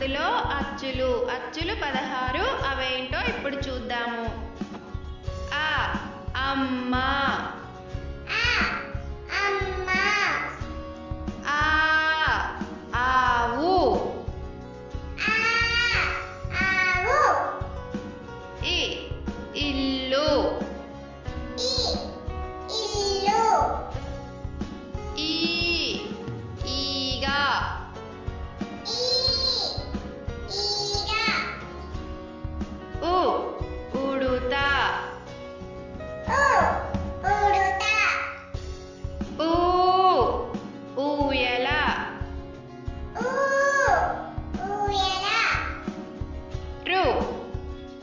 అందులో అచ్చులు 16 అవేంటో ఇప్పుడు చూద్దాము. ఆ అమ్మ, ఆ ఆవు, ఇ ఇల్లు, ఈ ఈగ, ఉ ఉడుత, ఊ ఊయల, రు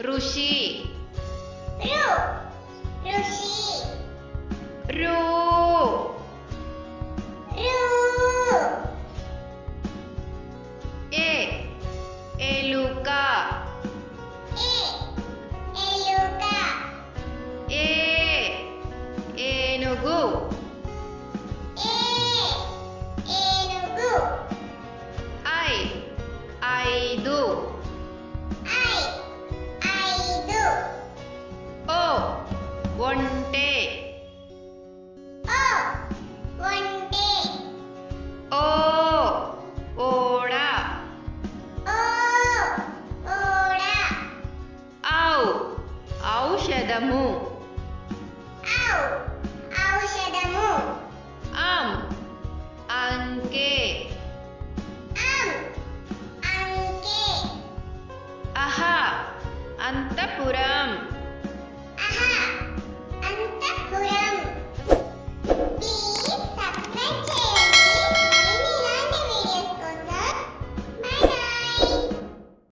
ఋషి, రు ఏ ఎలుక, ఏ ఏనుగు, ఐ 5, ఓ ఒంటె, ఓ ఓడ, ఔ ఔషధము, అం అంకె, అహ అంతఃపురం.